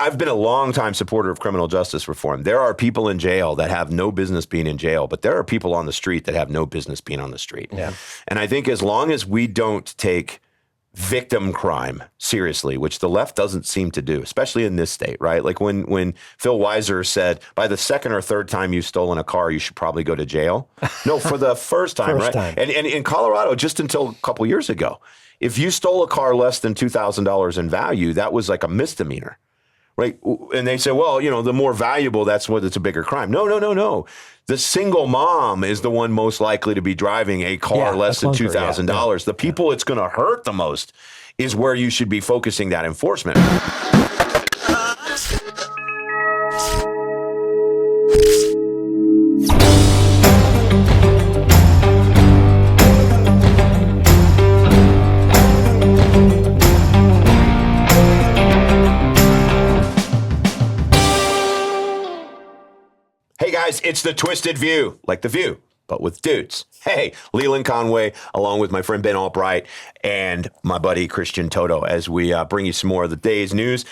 I've been a long-time supporter of criminal justice reform. There are people in jail that have no business being in jail, but there are people on the street that have no business being on the street. Yeah. And I think as long as we don't take victim crime seriously, which the left doesn't seem to do, especially in this state, right? Like when Phil Weiser said, by the second or third time you've stolen a car, you should probably go to jail. No, for the first time, right? And in Colorado, just until a couple years ago, if you stole a car less than $2,000 in value, that was like a misdemeanor. Right. And they say, well, the more valuable, it's a bigger crime. No. The single mom is the one most likely to be driving a car less than $2,000. The people it's going to hurt the most is where you should be focusing that enforcement. Hey guys, it's the Twisted View, like The View, but with dudes. Hey, Leland Conway, along with my friend Ben Allbright and my buddy Christian Toto, as we bring you some more of the day's news.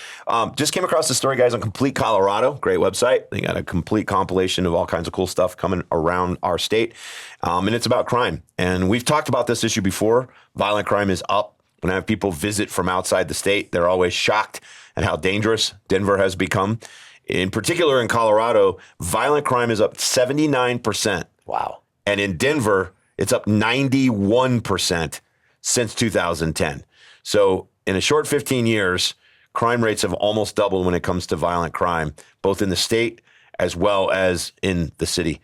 Just came across the story, guys, on Complete Colorado. Great website. They got a complete compilation of all kinds of cool stuff coming around our state. And it's about crime. And we've talked about this issue before. Violent crime is up. When I have people visit from outside the state, they're always shocked at how dangerous Denver has become. In particular, in Colorado, violent crime is up 79%. Wow. And in Denver, it's up 91% since 2010. So in a short 15 years, crime rates have almost doubled when it comes to violent crime, both in the state as well as in the city.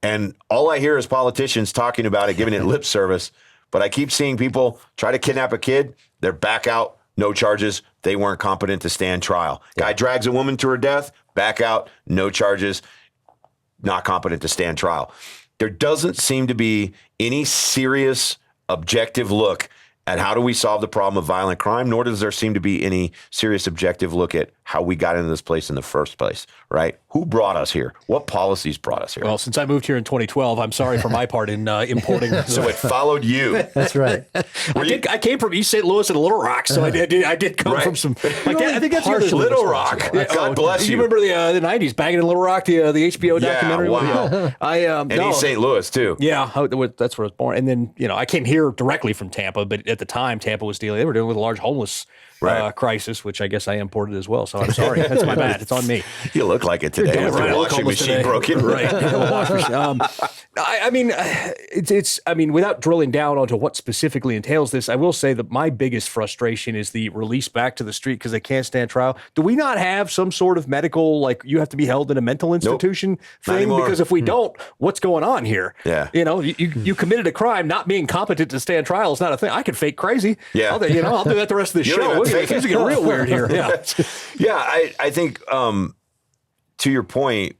And all I hear is politicians talking about it, giving it lip service. But I keep seeing people try to kidnap a kid. They're back out. No charges. They weren't competent to stand trial. Guy drags a woman to her death, back out, no charges, not competent to stand trial. There doesn't seem to be any serious objective look at how do we solve the problem of violent crime, nor does there seem to be any serious objective look at how we got into this place in the first place, right? Who brought us here? What policies brought us here? Well, since I moved here in 2012, I'm sorry for my part in importing. So it followed you. That's right. I came from East St. Louis and Little Rock, so I did come from some. I think that's your Little Rock. God bless you. You remember the 90s, Banging in Little Rock, the HBO documentary? Wow. And East St. Louis, too. Yeah, that's where I was born. And then, I came here directly from Tampa, but at the time, Tampa was they were dealing with a large homeless crisis, which I guess I imported as well. So I'm sorry. That's my bad. It's on me. You look like it today. After the washing machine broken. Right. I mean, without drilling down onto what specifically entails this, I will say that my biggest frustration is the release back to the street because they can't stand trial. Do we not have some sort of medical, like you have to be held in a mental institution thing? Because if we don't, what's going on here? Yeah. You committed a crime, not being competent to stand trial is not a thing. I could fake crazy. Yeah. I'll do that the rest of the show. Things are getting real weird here. Yeah. Yeah. I think, to your point,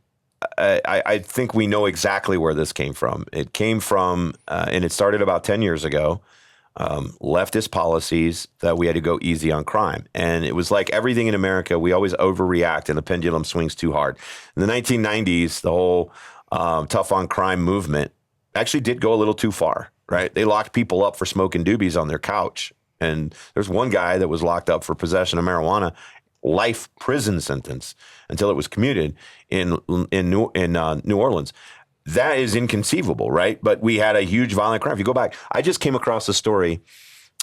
I think we know exactly where this came from. It came from, and it started about 10 years ago, leftist policies that we had to go easy on crime. And it was like everything in America, we always overreact and the pendulum swings too hard. In the 1990s, the whole tough on crime movement actually did go a little too far, right? They locked people up for smoking doobies on their couch. And there's one guy that was locked up for possession of marijuana, life prison sentence until it was commuted in New Orleans. That is inconceivable, right? But we had a huge violent crime. If you go back, I just came across a story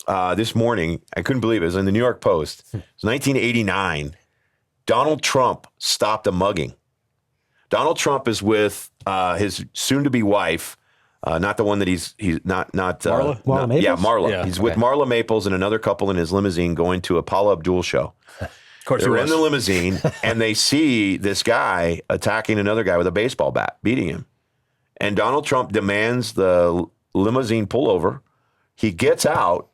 this morning. I couldn't believe it. It was in the New York Post. It was 1989. Donald Trump stopped a mugging. Donald Trump is with his soon-to-be wife. Not the one that he's not Marla? Marla Maples? Yeah, Marla. Yeah, He's with Marla Maples and another couple in his limousine going to a Paula Abdul show. Of course, they're in the limousine and they see this guy attacking another guy with a baseball bat, beating him. And Donald Trump demands the limousine pull over. He gets out,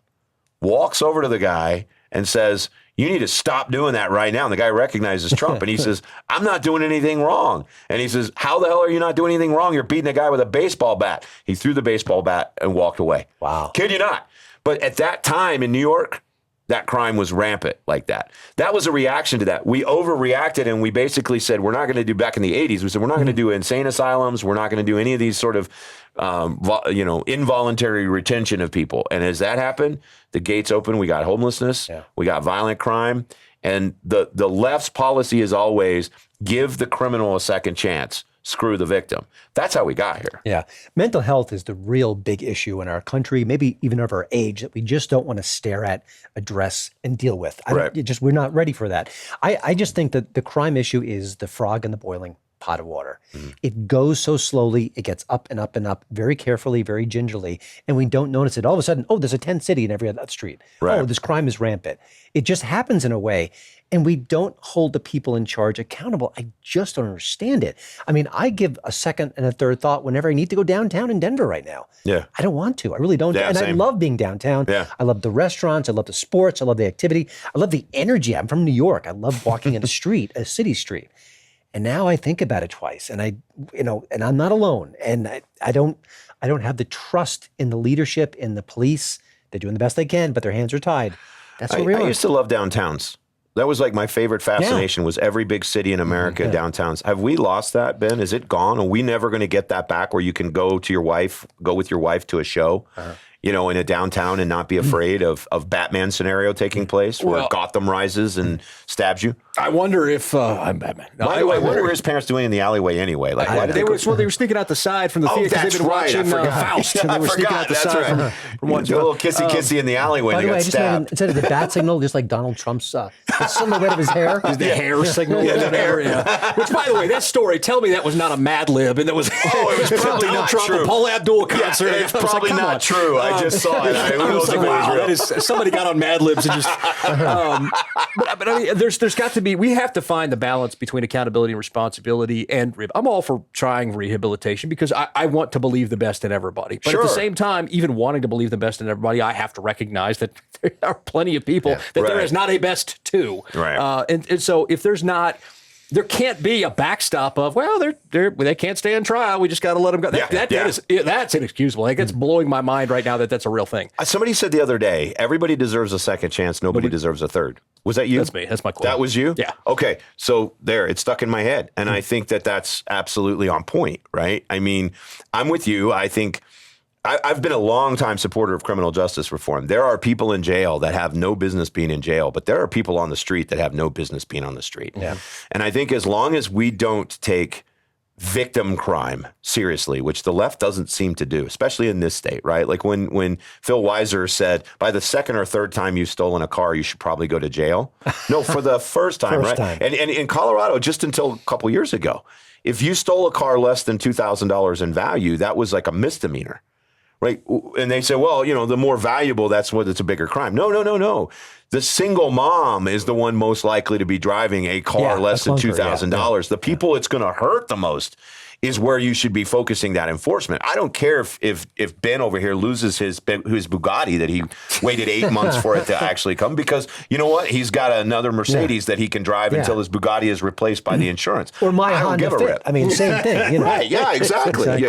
walks over to the guy and says, "You need to stop doing that right now." And the guy recognizes Trump and he says, "I'm not doing anything wrong." And he says, "How the hell are you not doing anything wrong? You're beating a guy with a baseball bat." He threw the baseball bat and walked away. Wow. Kid you not. But at that time in New York, that crime was rampant like that. That was a reaction to that. We overreacted and we basically said, we're not going to do, back in the 80s, we said, we're not going to do insane asylums. We're not going to do any of these sort of, involuntary retention of people. And as that happened, the gates opened. We got homelessness. Yeah. We got violent crime. And the left's policy is always give the criminal a second chance, screw the victim. That's how we got here. Yeah. Mental health is the real big issue in our country, maybe even of our age, that we just don't want to stare at, address, and deal with. We're not ready for that. I just think that the crime issue is the frog in the boiling pot of water. It goes so slowly, it gets up and up and up very carefully, very gingerly, and we don't notice it. All of a sudden, there's a tent city in every other street. Right. Oh, this crime is rampant. It just happens in a way, and we don't hold the people in charge accountable. I just don't understand it. I mean, I give a second and a third thought whenever I need to go downtown in Denver right now. Yeah. I don't want to. I really don't. Yeah, and same. I love being downtown. Yeah. I love the restaurants. I love the sports. I love the activity. I love the energy. I'm from New York. I love walking in a street, a city street. And now I think about it twice, and and I'm not alone. And I don't have the trust in the leadership, in the police. They're doing the best they can, but their hands are tied. That's what we are. I used to love downtowns. That was like my favorite fascination was every big city in America, downtowns. Have we lost that, Ben? Is it gone? Are we never going to get that back where you can go with your wife to a show, in a downtown and not be afraid of Batman scenario taking place where Gotham rises and stabs you? I wonder if I'm Batman. No, By the way, what were his parents doing in the alleyway anyway? Like, why did they were sneaking out the side from the theater because they've been watching Faust. And they were sneaking out the side from watching a little kissy in the alleyway. By And the they way, I got just stabbed. instead of the bat signal, just like Donald Trump's the silhouette of his hair. The hair signal, or whatever. Yeah. Which, by the way, that story, tell me that was not a Mad Lib, and that was it was probably Donald not Trump true. and Paul Abdul concert. Yeah, it's probably come not on. true. I just saw it. I was like, wow, that is somebody got on Mad Libs and just. But I mean, there's got to be. We have to find the balance between accountability and responsibility. And I'm all for trying rehabilitation because I want to believe the best in everybody. But at the same time, even wanting to believe the best in everybody, I have to recognize that there are plenty of people that there is not a best to. Right. And so if there's not. There can't be a backstop of, well, they can't stay on trial. We just got to let them go. That's inexcusable. Like, it's blowing my mind right now that that's a real thing. Somebody said the other day, everybody deserves a second chance. Nobody deserves a third. Was that you? That's me. That's my quote. That was you? Yeah. Okay. So it stuck in my head. And I think that that's absolutely on point, right? I mean, I'm with you. I think I've been a long-time supporter of criminal justice reform. There are people in jail that have no business being in jail, but there are people on the street that have no business being on the street. Yeah. And I think as long as we don't take victim crime seriously, which the left doesn't seem to do, especially in this state, right? Like when Phil Weiser said, by the second or third time you've stolen a car, you should probably go to jail. No, for the first time, right? And in Colorado, just until a couple years ago, if you stole a car less than $2,000 in value, that was like a misdemeanor. Right. And they say, well, the more valuable, that's what it's a bigger crime. No. The single mom is the one most likely to be driving a car less than $2,000. The people it's going to hurt the most is where you should be focusing that enforcement. I don't care if Ben over here loses his Bugatti that he waited 8 months for it to actually come, because you know what? He's got another Mercedes that he can drive until his Bugatti is replaced by the insurance. Or my Honda Fit. I mean, same thing. Right, yeah, exactly.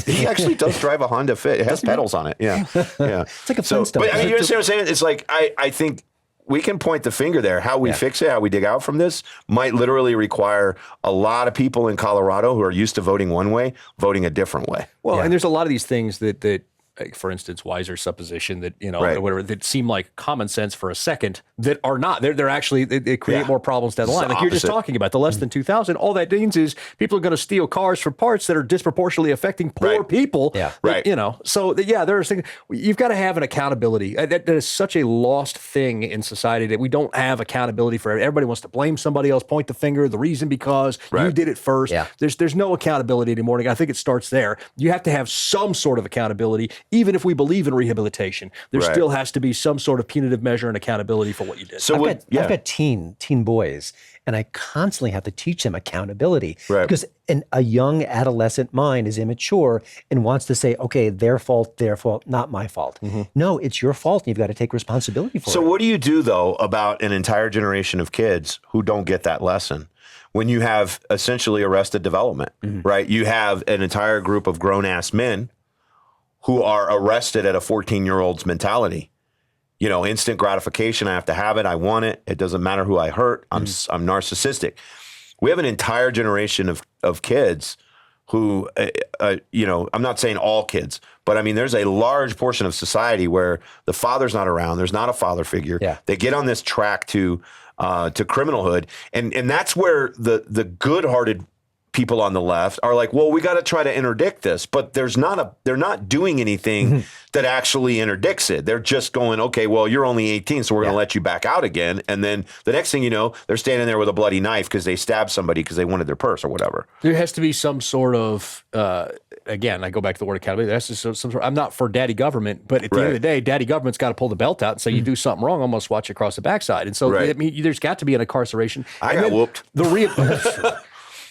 He actually does drive a Honda Fit. It has pedals on it. Yeah. It's like a Flintstone. But I mean, you understand what I'm saying? It's like, I think we can point the finger there. How we fix it, how we dig out from this might literally require a lot of people in Colorado who are used to voting one way, voting a different way. Well, and there's a lot of these things that like, for instance, Weiser's supposition that, whatever, that seem like common sense for a second that are not. They're actually, they create more problems down the line. Like you're just talking about the less than 2,000. All that means is people are going to steal cars for parts that are disproportionately affecting poor people. Yeah. Right. So there's things. You've got to have an accountability. That is such a lost thing in society that we don't have accountability for. Everybody wants to blame somebody else, point the finger, the reason because you did it first. Yeah. There's no accountability anymore. And I think it starts there. You have to have some sort of accountability. Even if we believe in rehabilitation, there still has to be some sort of punitive measure and accountability for what you did. So I've got teen boys, and I constantly have to teach them accountability because a young adolescent mind is immature and wants to say, okay, their fault, not my fault. No, it's your fault, and you've got to take responsibility for it. So what do you do, though, about an entire generation of kids who don't get that lesson? When you have essentially arrested development, right? You have an entire group of grown-ass men who are arrested at a 14-year-old's mentality. Instant gratification. I have to have it. I want it. It doesn't matter who I hurt. I'm narcissistic. We have an entire generation of kids who, I'm not saying all kids, but I mean, there's a large portion of society where the father's not around. There's not a father figure. Yeah. They get on this track to to criminalhood. And that's where the good-hearted people on the left are like, well, we got to try to interdict this, but they're not doing anything that actually interdicts it. They're just going, okay, well, you're only 18, so we're going to let you back out again. And then the next thing you know, they're standing there with a bloody knife because they stabbed somebody because they wanted their purse or whatever. There has to be some sort of, again, I go back to the word accountability. That's just some sort. I'm not for daddy government, but at the end of the day, daddy government's got to pull the belt out and say, you do something wrong, almost watch you across the backside. And so I mean, there's got to be an incarceration. I got whooped.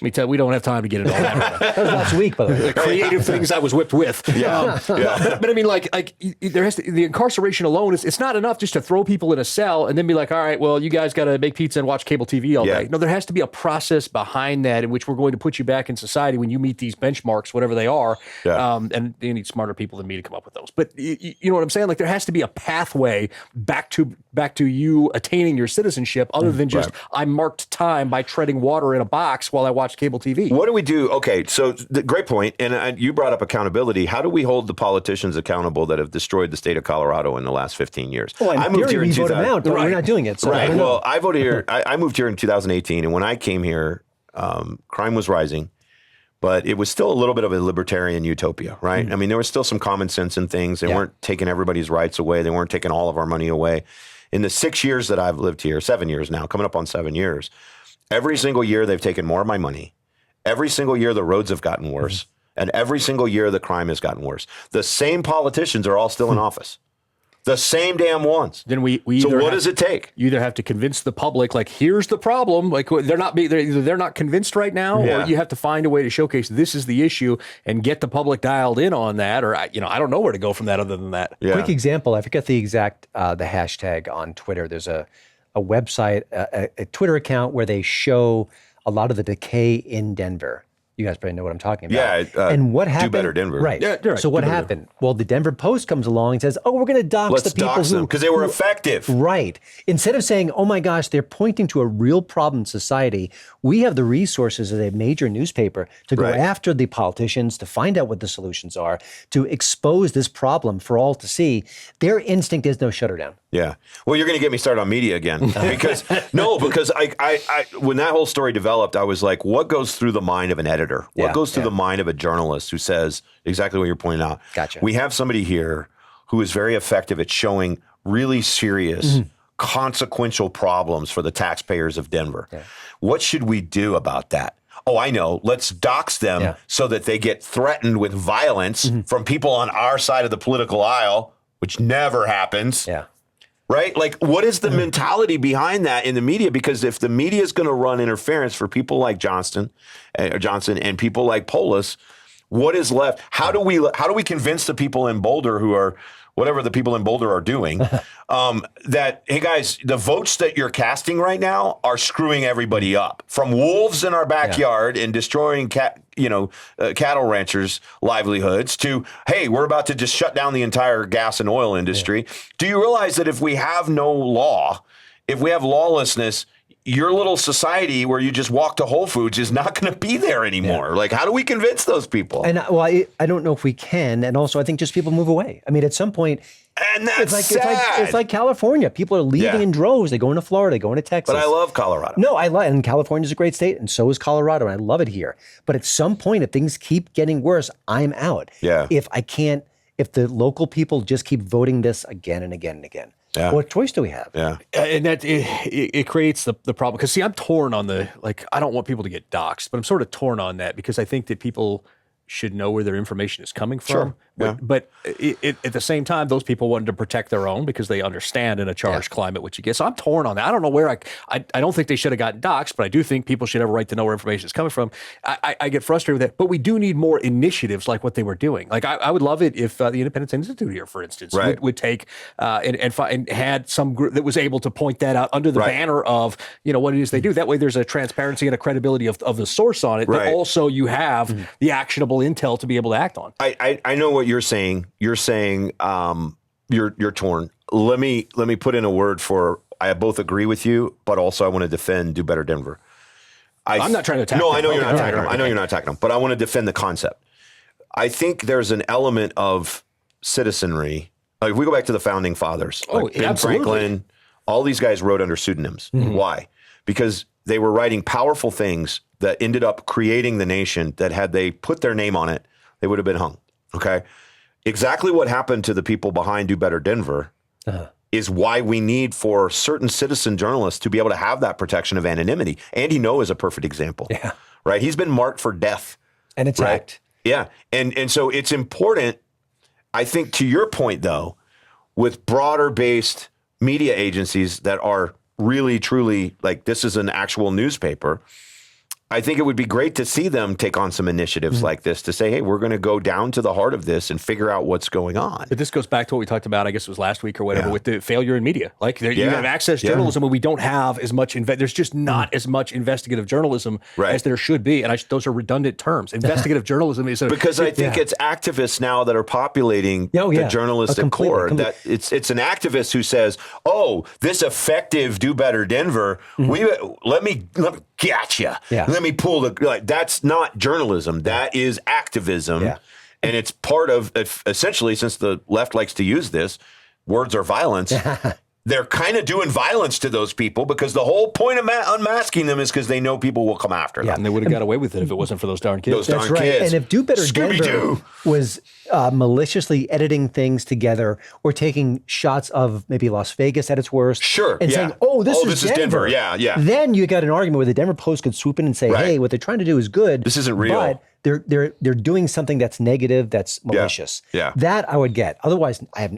Let me tell you, we don't have time to get into all that. That was last week, by the way. The creative things I was whipped with. But I mean, like there has to, the incarceration alone it's not enough just to throw people in a cell and then be like, all right, well, you guys got to make pizza and watch cable TV all day. No, there has to be a process behind that in which we're going to put you back in society when you meet these benchmarks, whatever they are. And you need smarter people than me to come up with those. But you know what I'm saying? Like there has to be a pathway back to you attaining your citizenship, other than just I marked time by treading water in a box while I watch cable TV. What do we do? Okay, so great point. And you brought up accountability. How do we hold the politicians accountable that have destroyed the state of Colorado in the last 15 years? Well, I moved here in 2000. But we're not doing it. So Well, I voted here. I moved here in 2018, and when I came here, crime was rising, but it was still a little bit of a libertarian utopia, right? I mean, there was still some common sense in things. They weren't taking everybody's rights away. They weren't taking all of our money away. In the 6 years that I've lived here, 7 years now, coming up on 7 years, every single year they've taken more of my money. Every single year the roads have gotten worse. And every single year the crime has gotten worse. The same politicians are all still in office. The same damn ones. Then we so what does it take? You either have to convince the public, like, here's the problem. Like they're not convinced right now, or you have to find a way to showcase this is the issue and get the public dialed in on that. Or I don't know where to go from that other than that. Quick example. I forget the exact the hashtag on Twitter. There's a website, a Twitter account where they show a lot of the decay in Denver. You guys probably know what I'm talking about. Yeah. And what happened? Do better, Denver. Right. Yeah, right. So what happened? Well, the Denver Post comes along and says, oh, we're going to dox the people who... because they were effective. Right. Instead of saying, oh my gosh, they're pointing to a real problem in society, we have the resources as a major newspaper to go after the politicians, to find out what the solutions are, to expose this problem for all to see. Their instinct is no, shut her down. Yeah. Well, you're going to get me started on media again because I when that whole story developed, I was like, what goes through the mind of an editor? What goes through the mind of a journalist who says exactly what you're pointing out? Gotcha. We have somebody here who is very effective at showing really serious, consequential problems for the taxpayers of Denver. Yeah. What should we do about that? Oh, I know. Let's dox them so that they get threatened with violence from people on our side of the political aisle, which never happens. Yeah. Right? Like, what is the mentality behind that in the media? Because if the media is going to run interference for people like Johnson and people like Polis, what is left? How do we convince the people in Boulder who are whatever the people in Boulder are doing that, hey guys, the votes that you're casting right now are screwing everybody up, from wolves in our backyard and destroying cattle ranchers' livelihoods to, hey, we're about to just shut down the entire gas and oil industry. Do you realize that if we have no law, if we have lawlessness, your little society where you just walk to Whole Foods is not going to be there anymore? Like, how do we convince those people? And I don't know if we can. And also, I think just people move away. I mean, at some point, and that's sad. It's like California. People are leaving in droves. They go into Florida, they go into Texas. But I love Colorado. No, and California's a great state, and so is Colorado, and I love it here. But at some point, if things keep getting worse, I'm out. Yeah. If the local people just keep voting this again and again and again. Yeah. What choice do we have? Yeah. And that it creates the problem. Because, see, I'm torn on I don't want people to get doxxed, but I'm sort of torn on that because I think that people should know where their information is coming from. Sure. Yeah. But at the same time, those people wanted to protect their own because they understand in a charged climate what you get. So I'm torn on that. I don't know where I don't think they should have gotten doxxed, but I do think people should have a right to know where information is coming from. I get frustrated with that, but we do need more initiatives like what they were doing. Like I would love it if the Independence Institute here, for instance, would take and had some group that was able to point that out under the banner of what it is they do. That way, there's a transparency and a credibility of the source on it, but also you have the actionable intel to be able to act on. I know what you're saying. You're saying you're torn. Let me put in a word for I both agree with you, but also I want to defend Do Better Denver. I'm not trying to attack them. No, I know you're not attacking them. I know you're not attacking them, but I want to defend the concept. I think there's an element of citizenry. Like if we go back to the founding fathers, like Ben Franklin, all these guys wrote under pseudonyms. Why? Because they were writing powerful things that ended up creating the nation that had they put their name on it, they would have been hung. Okay. Exactly what happened to the people behind Do Better Denver is why we need for certain citizen journalists to be able to have that protection of anonymity. Andy Ngo is a perfect example. Yeah. Right. He's been marked for death. And attacked. Right? Yeah. And so it's important, I think, to your point, though, with broader based media agencies that are really, truly like this is an actual newspaper. I think it would be great to see them take on some initiatives like this to say, hey, we're going to go down to the heart of this and figure out what's going on. But this goes back to what we talked about, I guess it was last week or whatever, with the failure in media. Like you have access journalism and we don't have as much, there's just not as much investigative journalism as there should be. And those are redundant terms. Investigative journalism is because I think it's activists now that are populating the journalistic core. That it's an activist who says, oh, this effective Do Better Denver, let me gotcha. Let me pull that's not journalism. That is activism. And it's part of, essentially, since the left likes to use this, words are violence. They're kind of doing violence to those people because the whole point of unmasking them is because they know people will come after them. And they would have got away with it if it wasn't for those darn kids. That's right. And if Do Better Denver was maliciously editing things together or taking shots of maybe Las Vegas at its worst, and saying, "Oh, this is Denver." Then you got an argument where the Denver Post could swoop in and say, "Hey, what they're trying to do is good. This isn't real." But they're doing something that's negative, that's malicious. That I would get. Otherwise, I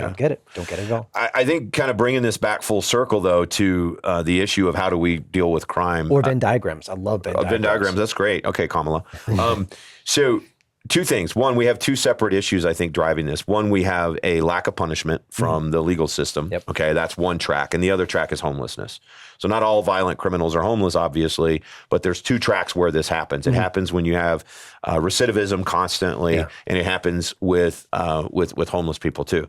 don't get it. Don't get it at all. I think kind of bringing this back full circle, though, to the issue of how do we deal with crime. Or Venn diagrams. I love Venn diagrams. Venn diagrams, that's great. Okay, Kamala. So two things. One, we have two separate issues, I think, driving this. One, we have a lack of punishment from the legal system. Okay, that's one track. And the other track is homelessness. So not all violent criminals are homeless, obviously, but there's two tracks where this happens. It happens when you have recidivism constantly, and it happens with homeless people too.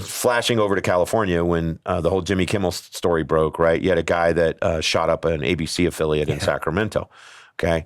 Flashing over to California when the whole Jimmy Kimmel story broke, right? You had a guy that shot up an ABC affiliate in Sacramento, okay?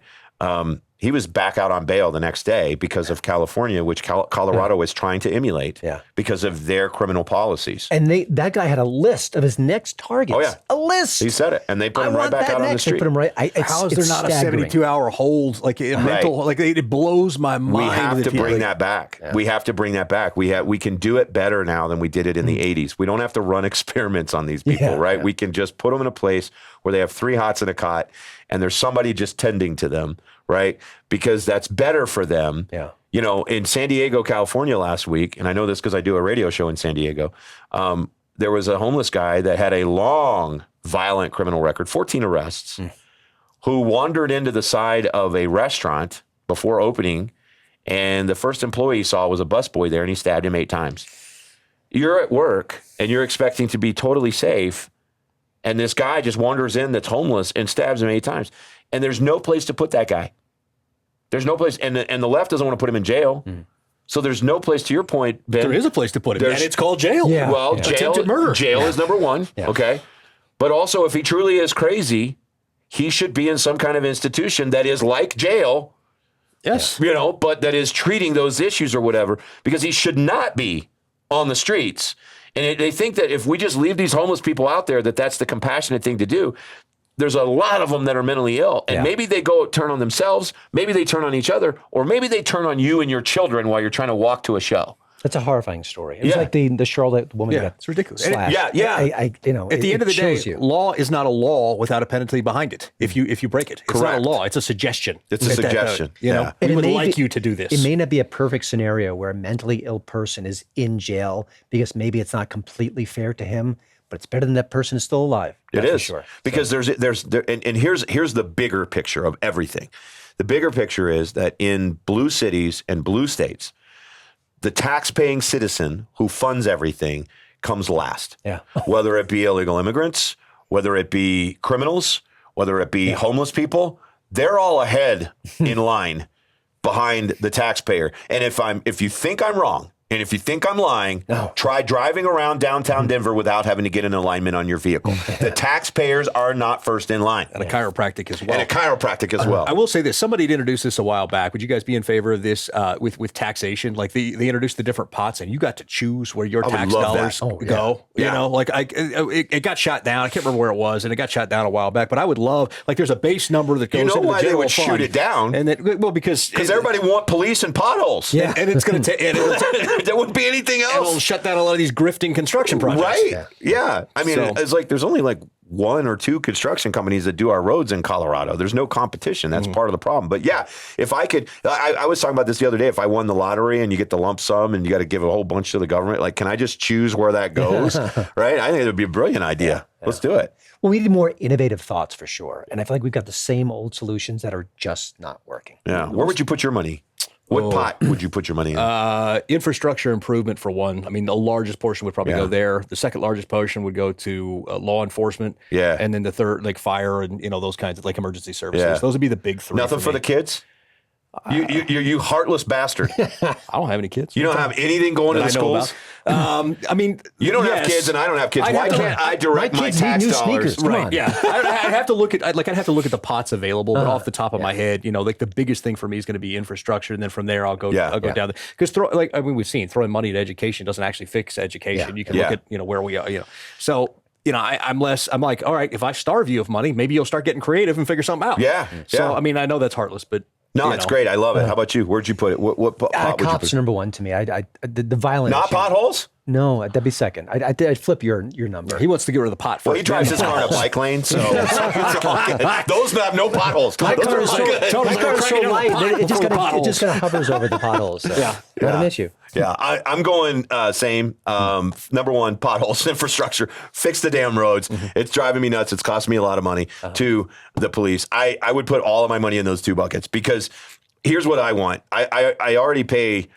He was back out on bail the next day because of California, which Colorado is trying to emulate because of their criminal policies. And that guy had a list of his next targets. Oh, yeah. A list. He said it. And they put him right back out on the street. They put him right. How is there not a 72-hour hold? Like a mental, like it blows my mind. We have to bring that back. We have to bring that back. We can do it better now than we did it in the 80s. We don't have to run experiments on these people, right? We can just put them in a place where they have 3 hots and a cot and there's somebody just tending to them, right? Because that's better for them. You know, in San Diego, California last week, and I know this because I do a radio show in San Diego, there was a homeless guy that had a long violent criminal record, 14 arrests, who wandered into the side of a restaurant before opening, and the first employee he saw was a busboy there, and he stabbed him 8 times. You're at work, and you're expecting to be totally safe, and this guy just wanders in that's homeless and stabs him 8 times. And there's no place to put that guy. There's no place. And the left doesn't want to put him in jail. So there's no place, to your point, Ben. There is a place to put him, and it's called jail. Well, attempted murder. Jail is number one, okay? But also, if he truly is crazy, he should be in some kind of institution that is like jail. Yes. You know, but that is treating those issues or whatever, because he should not be on the streets. And they think that if we just leave these homeless people out there, that's the compassionate thing to do. There's a lot of them that are mentally ill, and maybe they go turn on themselves, maybe they turn on each other, or maybe they turn on you and your children while you're trying to walk to a show. That's a horrifying story. It's like the Charlotte woman that got it's ridiculous. slashed. At the end of the day, law is not a law without a penalty behind it. If you break it, it's not a law. It's a suggestion. It's a suggestion. You know, we would like you to do this. It may not be a perfect scenario where a mentally ill person is in jail because maybe it's not completely fair to him, but it's better than that person is still alive. It is, sure. Because there's here's the bigger picture of everything. The bigger picture is that in blue cities and blue states, the tax-paying citizen who funds everything comes last. Whether it be illegal immigrants, whether it be criminals, whether it be homeless people, they're all ahead in line behind the taxpayer. And if you think I'm wrong, And if you think I'm lying, try driving around downtown Denver without having to get an alignment on your vehicle. The taxpayers are not first in line. And a chiropractic as well. I will say this. Somebody had introduced this a while back. Would you guys be in favor of this with taxation? Like they introduced the different pots and you got to choose where your tax dollars go. You know, like it got shot down. I can't remember where it was, and it got shot down a while back. But I would love, like there's a base number that goes into the general fund. You know why they would shoot it down? And then, well, because everybody want police and potholes. Yeah. And it's going to take... There wouldn't be anything else. And it'll shut down a lot of these grifting construction projects. Right. Yeah. I mean, it's like there's only like one or two construction companies that do our roads in Colorado. There's no competition. That's part of the problem. But yeah, if I could, I was talking about this the other day. If I won the lottery and you get the lump sum and you got to give a whole bunch to the government, like, can I just choose where that goes? Right. I think it would be a brilliant idea. Let's do it. Well, we need more innovative thoughts for sure. And I feel like we've got the same old solutions that are just not working. Yeah. Where would you put your money? What pot would you put your money in? Infrastructure improvement for one. I mean, the largest portion would probably go there. The second largest portion would go to law enforcement. Yeah. And then the third, like fire and, those kinds of like emergency services. Yeah. Those would be the big three. Nothing for the kids? You heartless bastard. I don't have any kids. You don't have anything going to the schools? I mean, you don't have kids and I don't have kids. Why can't I direct my tax dollars? Right. Yeah. I'd have to look at the pots available, but off the top of my head, like the biggest thing for me is going to be infrastructure. And then from there, I'll go down. Because we've seen throwing money at education doesn't actually fix education. Yeah. You can look at, where we are, So, I'm like, all right, if I starve you of money, maybe you'll start getting creative and figure something out. Yeah. So, I mean, I know that's heartless, but. No, it's great. I love it. How about you? Where'd you put it? What pot would you cops put? Number one to me. The violent. Not issue. Potholes? No, that'd be second. I'd flip your number. He wants to get rid of the pot first. Well, he drives his car in a bike lane, so those have no potholes. My car is so light that it just kind of hovers over the potholes. So not an issue. Yeah, I'm going same. Number one, potholes, infrastructure, fix the damn roads. It's driving me nuts. It's costing me a lot of money. To the police. I would put all of my money in those two buckets because here's what I want. I already pay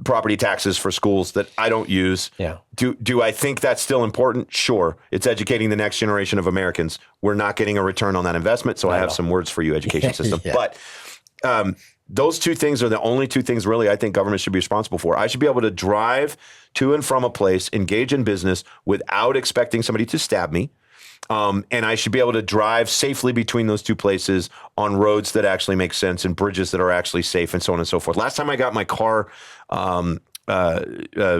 property taxes for schools that I don't use. Yeah. Do I think that's still important? Sure. It's educating the next generation of Americans. We're not getting a return on that investment, so I have some words for you, education system. But those two things are the only two things really I think government should be responsible for. I should be able to drive to and from a place, engage in business without expecting somebody to stab me. And I should be able to drive safely between those two places on roads that actually make sense and bridges that are actually safe and so on and so forth. Last time I got my car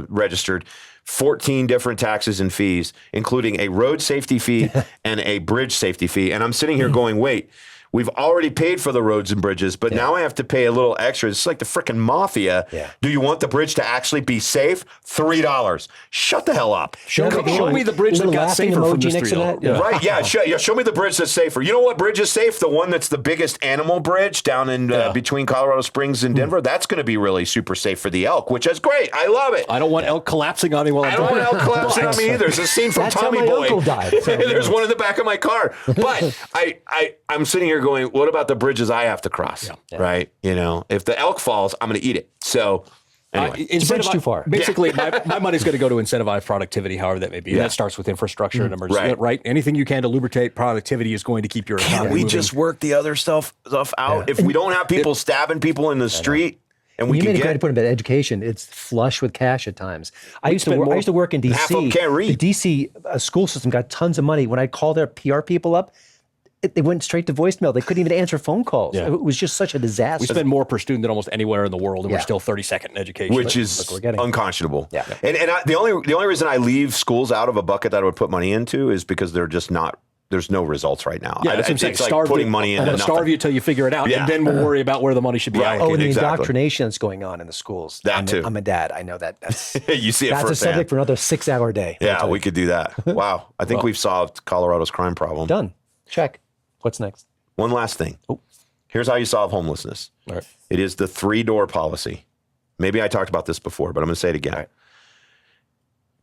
registered, 14 different taxes and fees, including a road safety fee and a bridge safety fee. And I'm sitting here going, wait, we've already paid for the roads and bridges, but now I have to pay a little extra. It's like the freaking mafia. Yeah. Do you want the bridge to actually be safe? $3. Shut the hell up. Show me the bridge that got safer from this $3. Yeah. Right, yeah. Show me the bridge that's safer. You know what bridge is safe? The one that's the biggest animal bridge down in between Colorado Springs and Denver. That's going to be really super safe for the elk, which is great. I love it. I don't want elk collapsing on me while I'm driving. I don't want elk collapsing on me either. There's a scene from Tommy Boy. Uncle died, so, There's one in the back of my car. But I'm sitting here going, what about the bridges I have to cross? Yeah. Right? If the elk falls, I'm going to eat it. So anyway, too far. Basically, my money's going to go to incentivize productivity, however that may be. And that starts with infrastructure and emergency. Right. Anything you can to lubricate productivity is going to keep your economy moving. Just work the other stuff out? If we don't have people stabbing people in the street, and we you can made a great point about education. It's flush with cash at times. I used to work in D.C. Half of them can't read. The D.C. School system got tons of money. When I called their PR people up, they went straight to voicemail. They couldn't even answer phone calls. Yeah. It was just such a disaster. We spend more per student than almost anywhere in the world, and we're still 32nd in education. Which is unconscionable. Yeah. And the only reason I leave schools out of a bucket that I would put money into is because they're just not. There's no results right now. Yeah, that's what I'm saying. It's like putting money into nothing. Starve you till you figure it out, and then we'll worry about where the money should be allocated. Oh, and the indoctrination that's going on in the schools. Too. I'm a dad. I know that. That's you see it that's firsthand. a subject for another 6-hour day. Yeah, we could do that. Wow. I think we've solved Colorado's crime problem. Done. Check. What's next? One last thing. Oh. Here's how you solve homelessness. All right. It is the 3-door policy. Maybe I talked about this before, but I'm going to say it again. All right.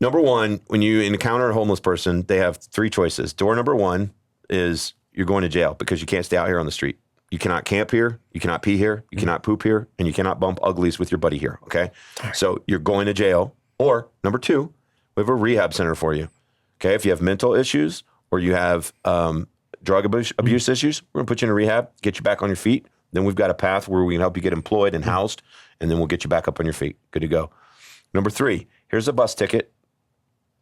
Number one, when you encounter a homeless person, they have 3 choices. Door number 1 is you're going to jail because you can't stay out here on the street. You cannot camp here, you cannot pee here, you cannot poop here, and you cannot bump uglies with your buddy here, okay? Right. So you're going to jail. Or number 2, we have a rehab center for you, okay? If you have mental issues or you have drug abuse issues, we're going to put you in a rehab, get you back on your feet. Then we've got a path where we can help you get employed and housed, and then we'll get you back up on your feet. Good to go. Number 3, here's a bus ticket.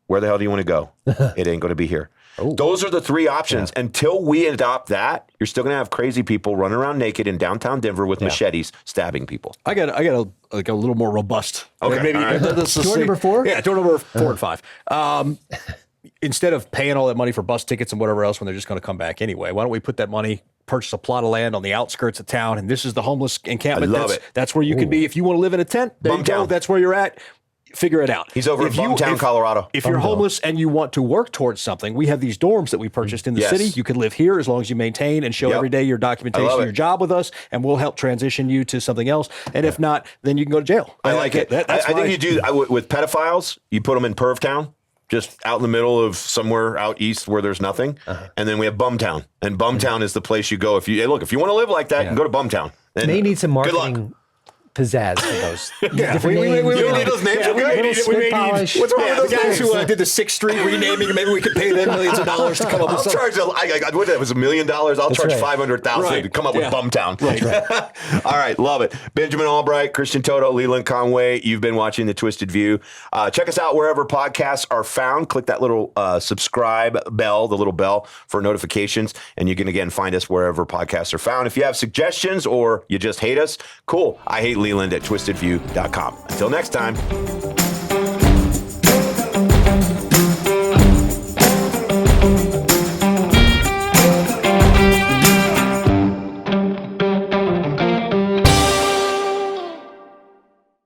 Where the hell do you want to go? It ain't going to be here. Those are the 3 options. Until we adopt that, you're still going to have crazy people running around naked in downtown Denver with machetes stabbing people. I got a little more robust. Okay. Maybe Door number 4? Yeah, door number 4 and 5. Instead of paying all that money for bus tickets and whatever else when they're just going to come back anyway, why don't we put that money, purchase a plot of land on the outskirts of town, and this is the homeless encampment. I love it. That's where you can be. If you want to live in a tent, there you go. That's where you're at. Figure it out. He's over in Bumtown, Colorado. If you're homeless and you want to work towards something, we have these dorms that we purchased in the city. You can live here as long as you maintain and show every day your documentation of your job with us, and we'll help transition you to something else. And if not, then you can go to jail. I like it. I think you do with pedophiles. You put them in Perv Town, just out in the middle of somewhere out east where there's nothing. And then we have Bumtown. And Bumtown is the place you go. If you want to live like that, you can go to Bumtown. And may need some good luck. marketing pizzazz for those. We need those names. What's wrong with those guys who did the 6th Street renaming? Maybe we could pay them millions of dollars to come up with something. What that was $1 million. I'll charge right. $500,000 to come up with Bumtown. Right. All right, love it. Benjamin Allbright, Christian Toto, Leland Conway. You've been watching The Twisted View. Check us out wherever podcasts are found. Click that little subscribe bell, the little bell for notifications, and you can again find us wherever podcasts are found. If you have suggestions or you just hate us, cool. I hate Leland at twistedview.com. Until next time.